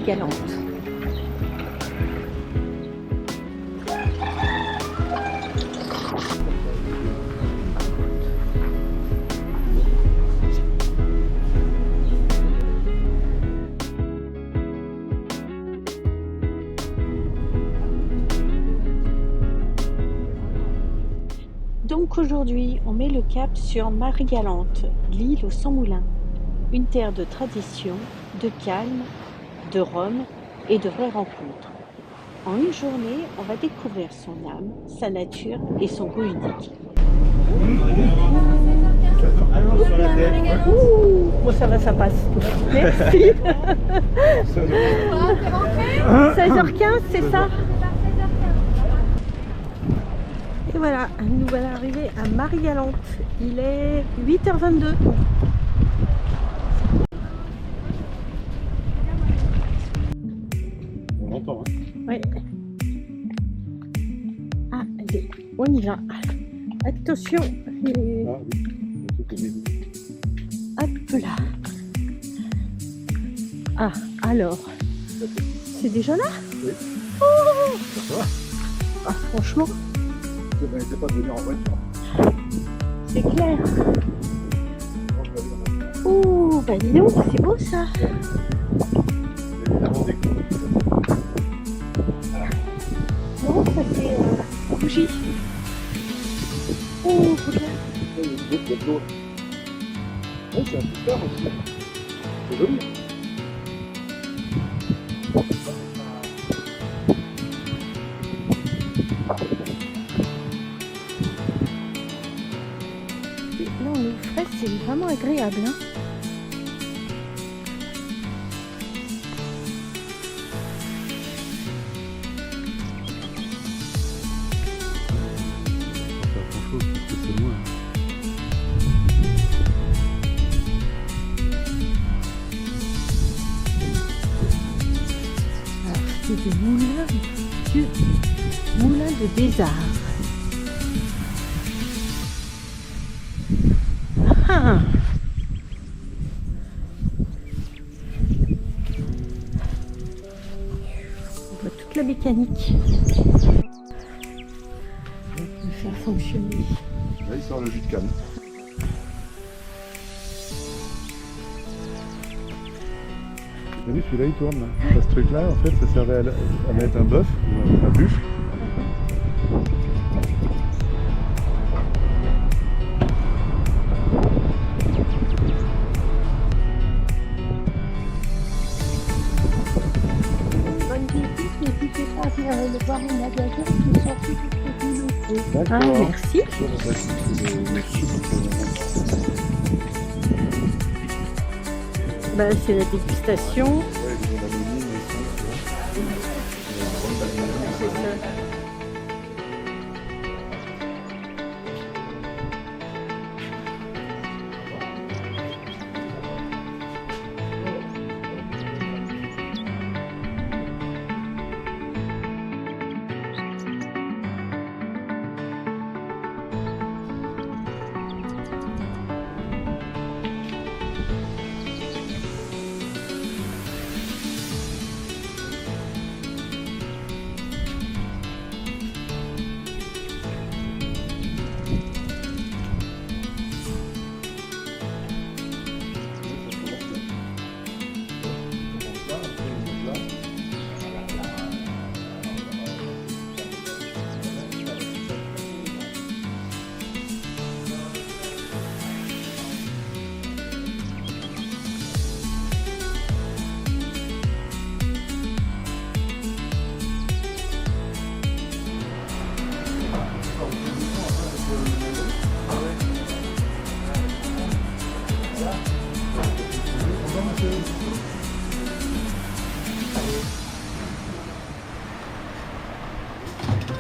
Marie-Galante. Donc aujourd'hui, on met le cap sur Marie-Galante, l'île aux 100 moulins, une terre de tradition, de calme, de Rome et de vraies rencontres. En une journée, on va découvrir son âme, sa nature et son goût unique. Ouh, bon, ça va, ça passe. Merci. 16h15, c'est ça? Et voilà, nous voilà arrivés à Marie-Galante. Il est 8h22. On l'entend, hein? Oui. Ah, allez, on y va. Attention. Et... Ah oui, hop là. Ah, alors. C'est déjà là? Oui. Oh, Ça va? ah, franchement, Je ne n'était pas de venir en voiture. c'est clair. Oh, bah dis donc, c'est beau ça. Évidemment des coups. Non, ça c'est bougie. Oh, regarde. Il y a de l'eau. Oui, c'est un petit peu aussi. C'est joli. Là, on est au frais, c'est vraiment agréable. Hein. Pas grand chose parce que c'est loin. Alors, c'est des moulins, vieux moulins de Bézard. Ah, on voit toute la mécanique. On peut faire fonctionner. Là, il sort le jus de canne. T'as vu, celui-là, il tourne. Là. Ce truc-là, en fait, ça servait à mettre un bœuf ou un buffle. Bonne visite, n'hésitez pas à venir le voir au magasin qui sont tous les produits locaux. Ah, merci. Bah, c'est la dégustation. C'est ça.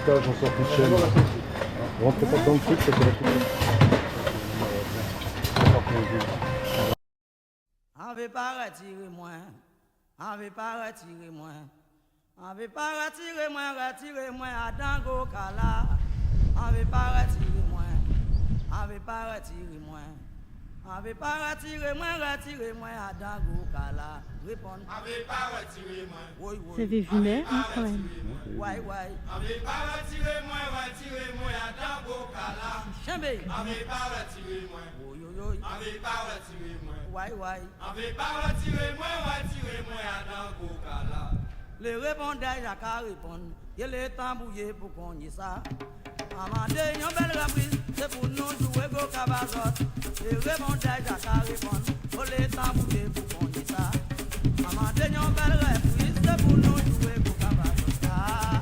J'en sors plus de chaîne. Rentrez pas dans le truc, ça fait la toute. On veut pas retirer moins, on veut pas retirer moins, on veut pas retirer moins à Dango Kala. On veut pas retirer moins, on veut pas retirer moins, Avez pas retiré moi à Dango Kala. Répondre. Avez pas retiré moi. Oui, oui. Vous avez vu l'air, hein, quand même. Ouais, ouais. Avez pas retiré moi à Dango Kala. Chambé. Avez pas retiré moi. Oui, oui, oui. Avez pas retiré moi. Ouais, ouais. Avez pas retiré moi à Dango Kala. Les répondeurs, j'ai qu'à répondre. Il est temps bouillé pour qu'on y ça. Amandé, yon belle reprise, c'est pour nous jouer go cabazot. Les répondeurs, j'ai qu'à répondre. Il est temps bouillé pour qu'on y ça. Amandé, yon belle reprise, c'est pour nous jouer go cabazot. Ah,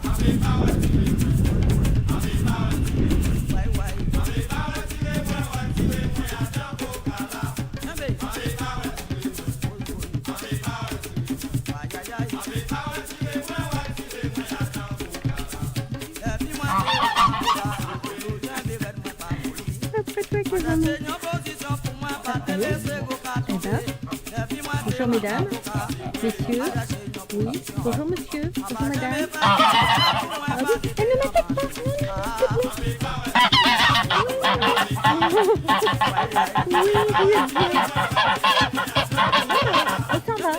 avec pas retiré, avec pas retiré. Ouais, ouais. Avec pas retiré, à Dango Kala. Avec pas retiré, avec pas retiré. Aïe, aïe, aïe. Avec pas retiré, à Dango Kala. Et puis moi, Bonjour mesdames, messieurs, oui, bonjour monsieur, bonjour madame. Ah oui, elle ne m'attaque pas, on s'en va.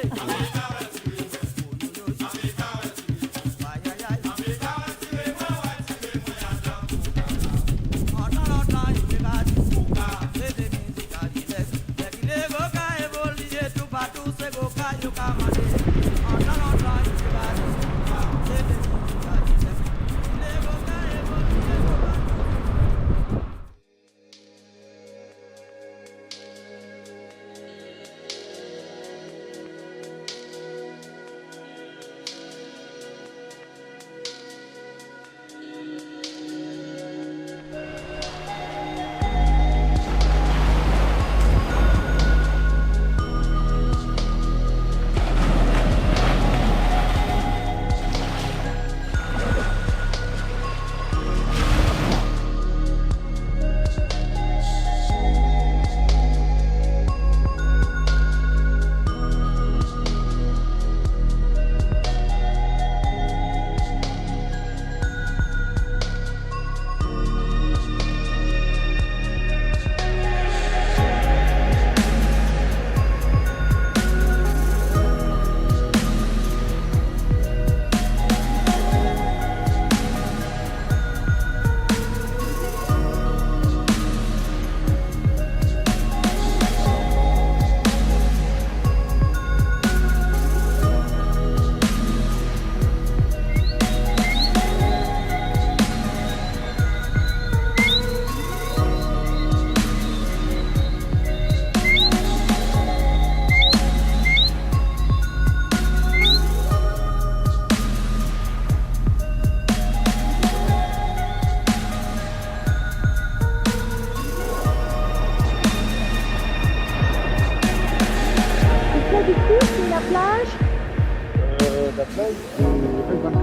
La plage, c'est très clair.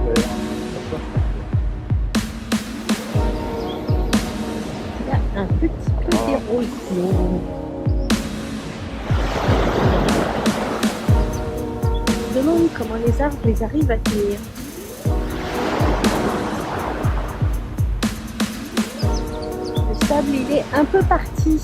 il y a un petit peu d'érosion. Je me demande comment les arbres les arrivent à tenir. Le sable, il est un peu parti.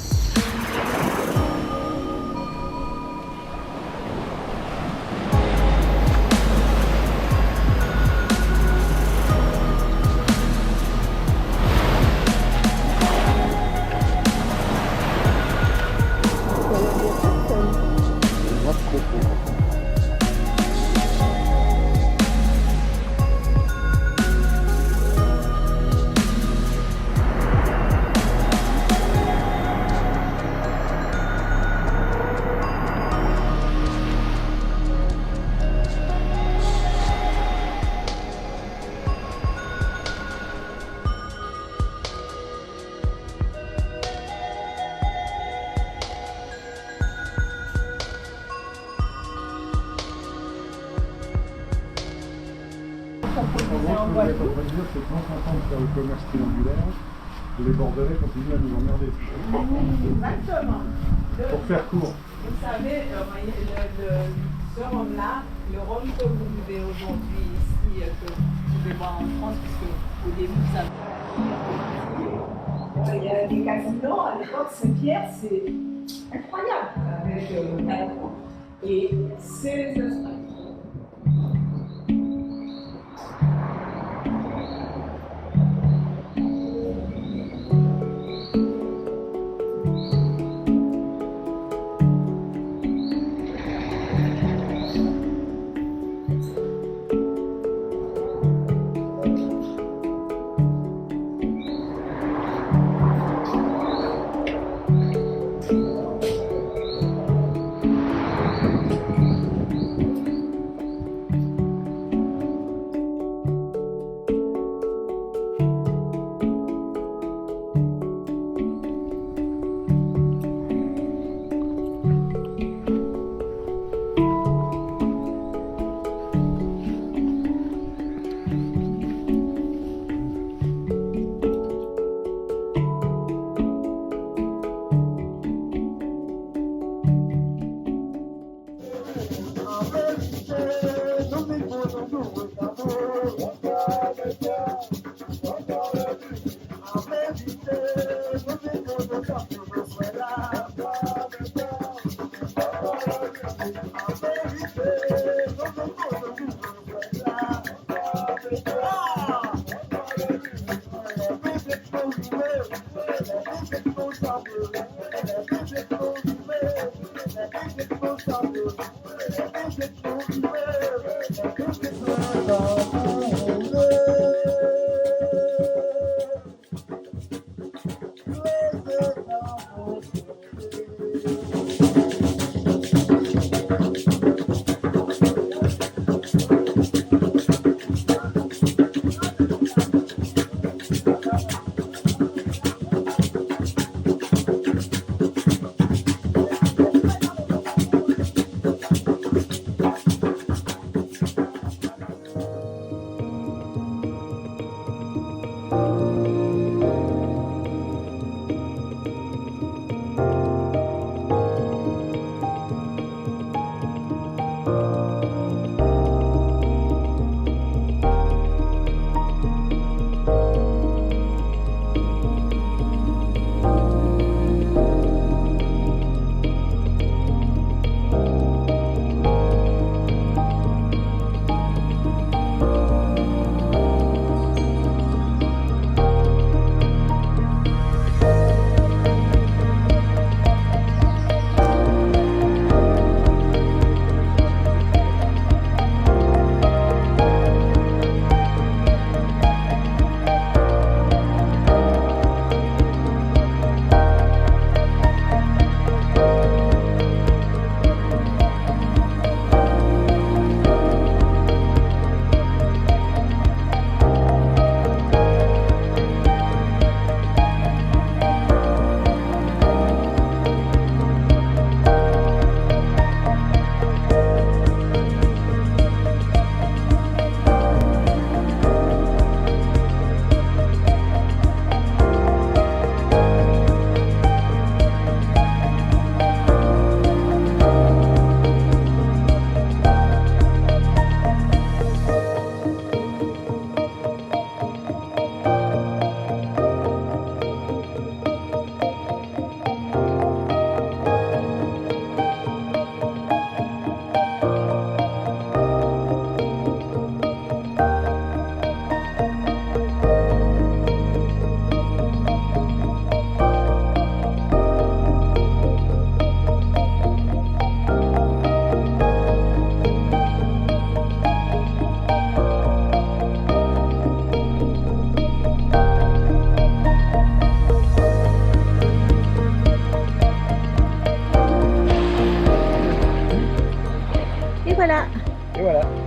En gros, ce que vous êtes en train de dire, c'est que non content de faire le commerce triangulaire, les Bordelais continuent à nous emmerder. Exactement. Pour faire court. Vous savez, ce rhum-là, le rhum que vous buvez aujourd'hui ici, que vous pouvez boire en France, puisque au début, ça... Il y a des casinos, à l'époque, Saint-Pierre, c'est incroyable avec Taïwan et ses instruments.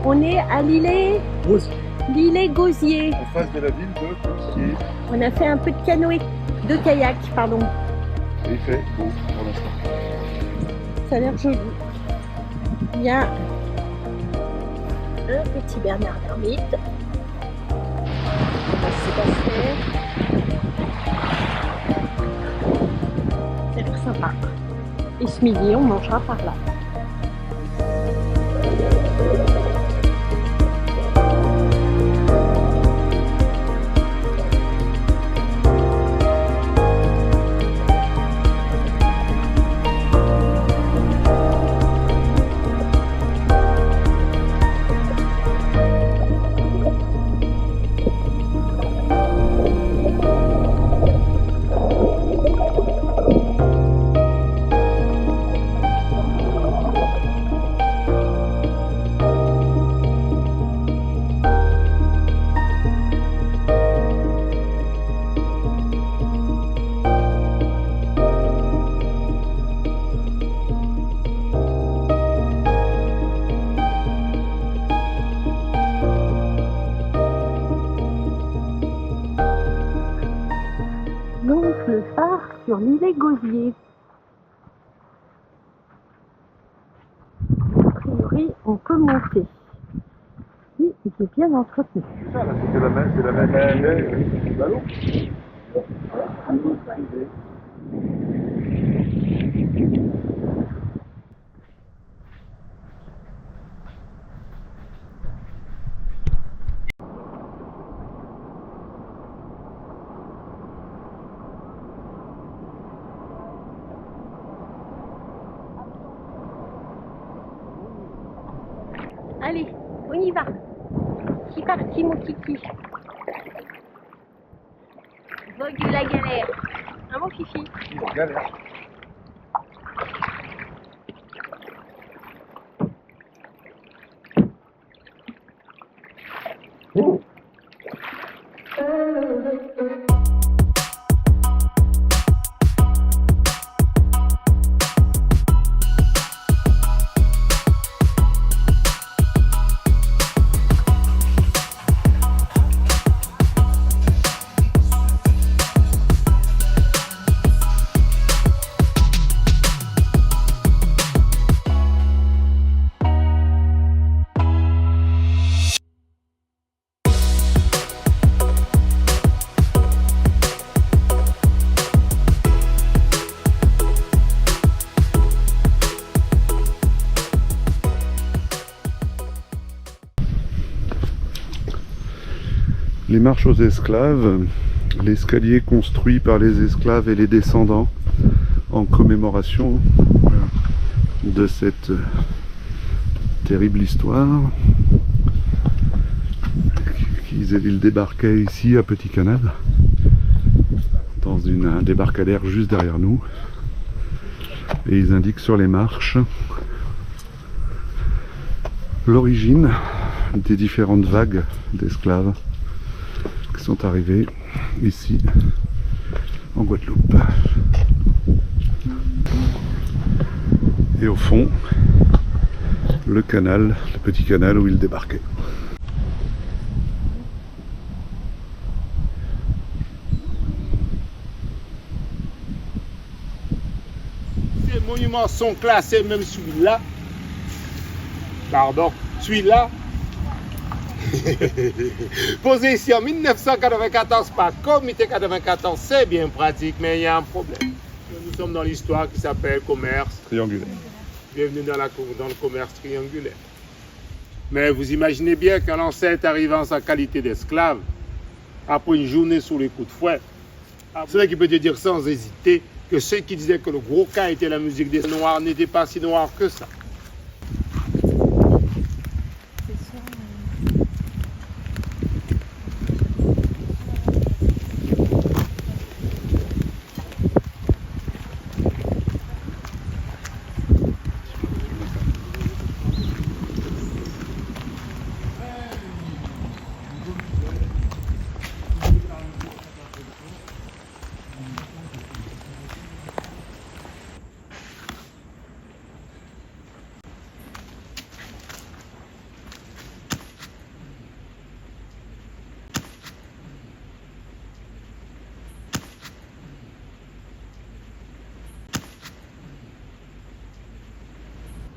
On est à l'îlet Gosier. En face de la ville de Coursier. On a fait un peu de canoë, de kayak, pardon. Et il fait beau pour l'instant. Ça a l'air joli. Il y a un petit Bernard d'Ermite. On va se passer. Ça a l'air sympa. Et ce midi, on mangera par là. sur l'îlet Gosier. A priori, on peut monter. Oui, il est bien entretenu. C'est ça, là, c'est la même du ballon. Allez, on y va. C'est parti, mon kiki. Vogue de la galère. Hein, mon fifi? Galère. Les marches aux esclaves, l'escalier construit par les esclaves et les descendants en commémoration de cette terrible histoire. Ils débarquaient ici à Petit Canal, dans un débarcadère juste derrière nous, et ils indiquent sur les marches l'origine des différentes vagues d'esclaves qui sont arrivés ici en Guadeloupe. Et au fond, le canal, le petit canal où ils débarquaient. Ces monuments sont classés, même celui-là. Pardon, celui-là. Posé ici en 1994 par Comité 94, c'est bien pratique, mais il y a un problème. Nous sommes dans l'histoire qui s'appelle commerce Triangulaire. Bienvenue dans le commerce triangulaire. Mais vous imaginez bien qu'un ancêtre arrivant en sa qualité d'esclave, après une journée sous les coups de fouet, c'est là qu'il peut te dire sans hésiter que ceux qui disaient que le gros cas était la musique des Noirs n'étaient pas si noirs que ça.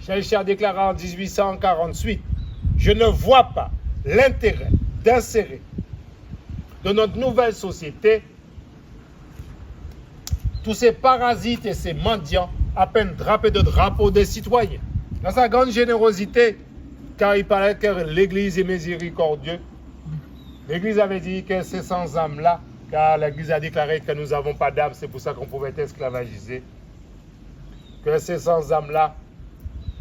Schleicher a déclaré en 1848 « Je ne vois pas l'intérêt d'insérer dans notre nouvelle société tous ces parasites et ces mendiants à peine drapés de drapeaux des citoyens. » Dans sa grande générosité, car il paraît que l'Église est miséricordieuse, l'Église avait dit que c'est sans âme-là, car l'Église a déclaré que nous n'avons pas d'âme, c'est pour ça qu'on pouvait être esclavagisé, que c'est sans âme-là,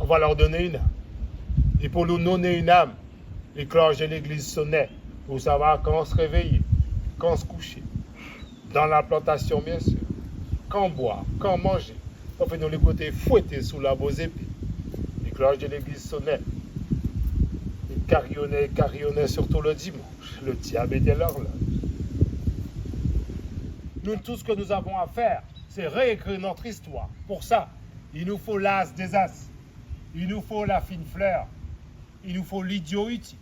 on va leur donner une âme. Et pour nous donner une âme, les cloches de l'église sonnaient pour savoir quand on se réveillait, quand on se couchait. Dans la plantation, bien sûr. Quand boire, quand manger. On fait nous les côtés fouettés sous la beaux épées. Les cloches de l'église sonnaient. Ils carillonnaient surtout le dimanche. Le diable était l'horloge. Nous, tout ce que nous avons à faire, c'est réécrire notre histoire. Pour ça, il nous faut l'as des as. Il nous faut la fine fleur. Il nous faut l'idiot utile.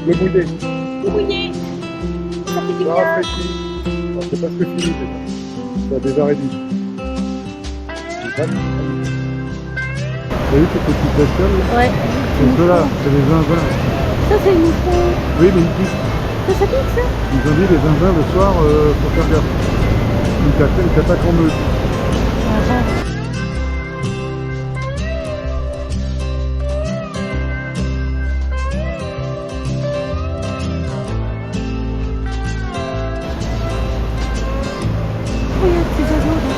Le mouillé. Le mouillé. Ça fait du Ça bien. rafraîchit. C'est presque fini déjà. Ça a déjà réduit. Vous voyez ces petites bestioles là? Ouais. C'est ceux-là, c'est les zinzins. Ça, c'est le mouton. Oui, mais ils piquent. Ça pique, ça? Ils ont dit les zinzins le soir, faut faire gaffe. Ils t'attaquent en meute. Regarde ces oiseaux là.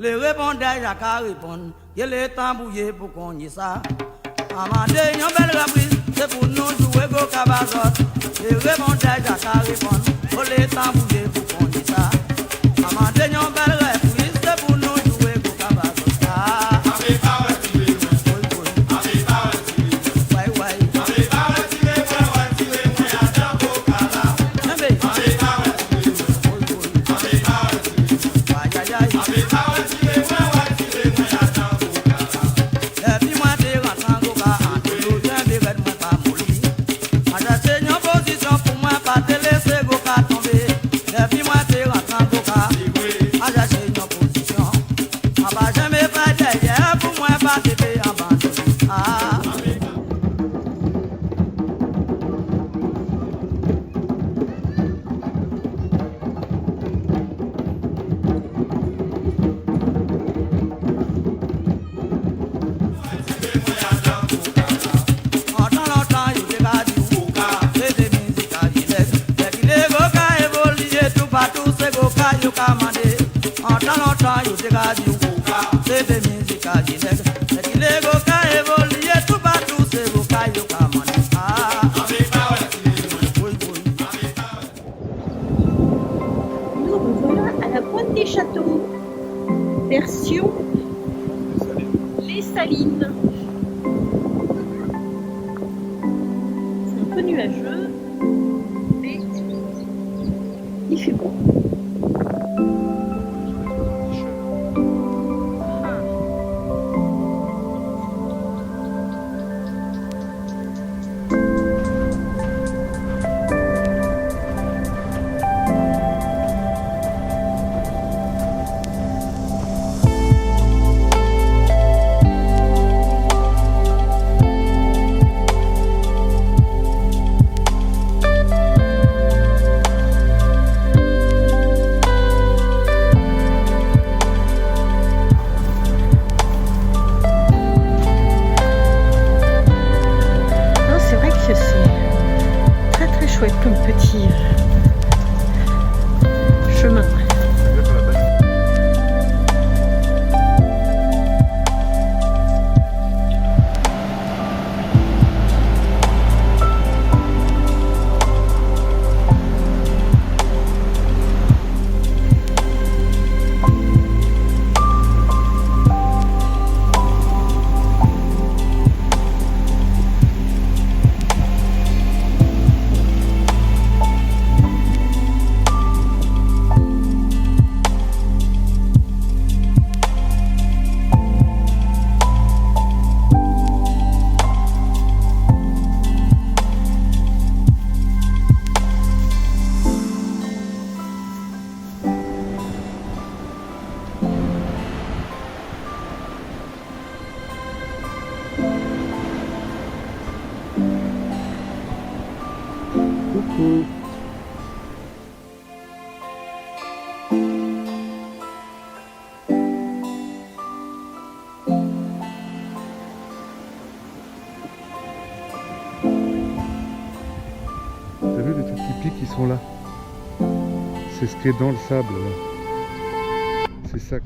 Les répondages à qu'à répondre, il est temps bouillé pour qu'on y ça. Amandé, une belle reprise, c'est pour nous jouer au cabazot. Les répondages à qu'à répondre, il est temps bouillé pour qu'on y ça. Amandé, une belle reprise, c'est pour nous jouer au cabazot. Nous revoilà à la Pointe des Châteaux, version Les Salines. C'est un peu nuageux, mais il fait beau. sont là. C'est ce qui est dans le sable là. C'est ça.